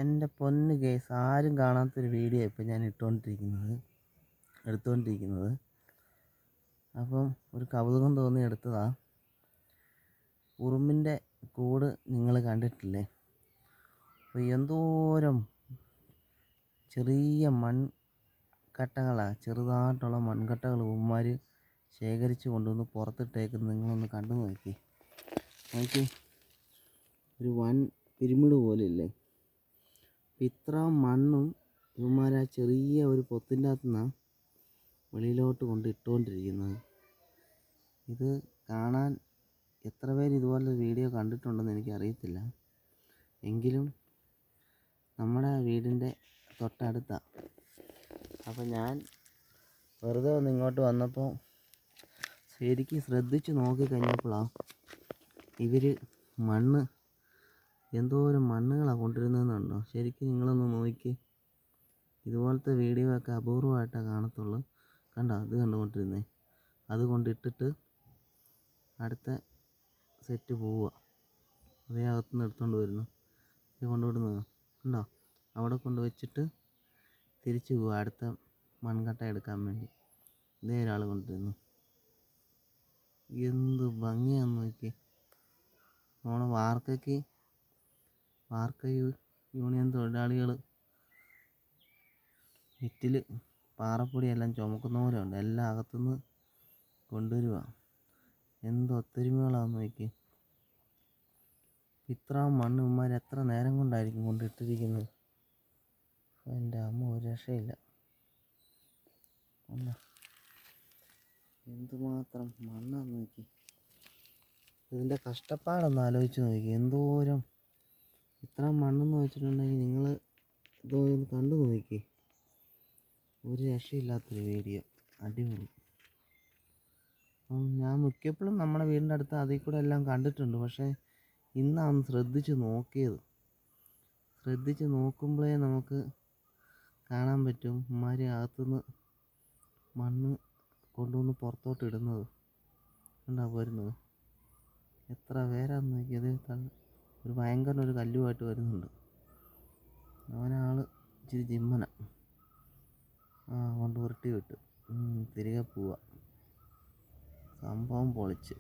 എൻ്റെ പൊന്ന് ഗൈസ്, ആരും കാണാത്തൊരു വീഡിയോ ഇപ്പം ഞാൻ എടുത്തുകൊണ്ടിരിക്കുന്നത്. അപ്പം ഒരു കൗതുകം തോന്നി എടുത്തതാണ്. ഉറുമ്പിൻ്റെ കൂട് നിങ്ങൾ കണ്ടിട്ടില്ലേ? അപ്പോൾ എന്തോരം ചെറിയ ചെറുതായിട്ടുള്ള മൺകട്ടകൾ ഉമ്മാർ ശേഖരിച്ച് കൊണ്ടുവന്ന് പുറത്തിട്ടേക്കുന്നത് നിങ്ങളൊന്ന് കണ്ടു നോക്കി. ഒരു വൻ പിരമിഡ് പോലെ ഇല്ലേ? ഇത്ര മണ്ണും ഇവന്മാർ ആ ചെറിയ ഒരു പൊത്തിൻ്റെ അകത്തു നിന്നാണ് വെളിയിലോട്ട് ഇട്ടുകൊണ്ടിരിക്കുന്നത്. ഇത് കാണാൻ എത്ര പേര് ഇതുപോലൊരു വീഡിയോ കണ്ടിട്ടുണ്ടെന്ന് എനിക്കറിയത്തില്ല. എങ്കിലും നമ്മുടെ വീടിൻ്റെ തൊട്ടടുത്താണ്. അപ്പോൾ ഞാൻ വെറുതെ ഒന്ന് ഇങ്ങോട്ട് വന്നപ്പോൾ ശരിക്കും ശ്രദ്ധിച്ച് നോക്കിക്കഴിഞ്ഞപ്പോഴാണ് ഇവർ എന്തോരം മണ്ണുകളാണ് കൊണ്ടുവരുന്നതെന്നുണ്ടോ? ശരിക്കും നിങ്ങളൊന്ന് നോക്കി. ഇതുപോലത്തെ വീഡിയോ ഒക്കെ അപൂർവമായിട്ടാണ് കാണത്തുള്ളൂ. കണ്ടോ, അത് കണ്ടുകൊണ്ടിരുന്നേ. അത് കൊണ്ടിട്ടിട്ട് അടുത്ത സെറ്റ് പോവുക. അതേ അകത്തുനിന്ന് എടുത്തുകൊണ്ട് വരുന്നു. ഇത് കൊണ്ടുവിടുന്നത് കണ്ടോ? അവിടെ കൊണ്ട് വെച്ചിട്ട് തിരിച്ചു പോവുക അടുത്ത മൺകട്ട എടുക്കാൻ വേണ്ടി. ഇതേ ഒരാൾ കൊണ്ടുവരുന്നു. എന്ത് ഭംഗിയാണെന്ന് നോക്കി. നമ്മളെ വാർക്ക യൂണിയൻ തൊഴിലാളികൾ ഭിത്തിയിൽ പാറപ്പൊടിയെല്ലാം ചുമക്കുന്ന പോലെ ഉണ്ട്. എല്ലാം അകത്തുനിന്ന് കൊണ്ടുവരിക. എന്ത് ഒത്തൊരുമകളാണെന്ന് നോക്കി. ഇത്ര മണ്ണ് ഇവന്മാർ എത്ര നേരം കൊണ്ടായിരിക്കും കൊണ്ടിട്ടിരിക്കുന്നത്. എൻ്റെ അമ്മ ഒരു രക്ഷയില്ല. എന്തുമാത്രം മണ്ണാന്ന് നോക്കി. ഇതിൻ്റെ കഷ്ടപ്പാടൊന്ന് ആലോചിച്ച് നോക്കി. എന്തോരം ഇത്ര മണ്ണെന്ന് വെച്ചിട്ടുണ്ടെങ്കിൽ നിങ്ങൾ ഇതോ കണ്ടു നോക്കി. ഒരു രക്ഷയില്ലാത്തൊരു വീഡിയോ, അടിപൊളി. ഞാൻ മിക്കപ്പോഴും നമ്മുടെ വീടിൻ്റെ അടുത്ത് അതിൽ കൂടെ എല്ലാം കണ്ടിട്ടുണ്ട്. പക്ഷേ ഇന്നാണ് ശ്രദ്ധിച്ച് നോക്കിയത്. ശ്രദ്ധിച്ച് നോക്കുമ്പോഴേ നമുക്ക് കാണാൻ പറ്റും ഇവന്മാർ അകത്തുനിന്ന് മണ്ണ് കൊണ്ടുവന്ന് പുറത്തോട്ട് ഇടുന്നത്. ഉണ്ടാ വരുന്നത് എത്ര പേരാന്ന് നോക്കിയത്. ഒരു ഭയങ്കര ഒരു കല്ലുമായിട്ട് വരുന്നുണ്ട്. അവനാൾ ഇച്ചിരി ജിമ്മന. കൊണ്ട് ഉരുട്ടി വിട്ട് തിരികെ പോവുക. സംഭവം പൊളിച്ച്.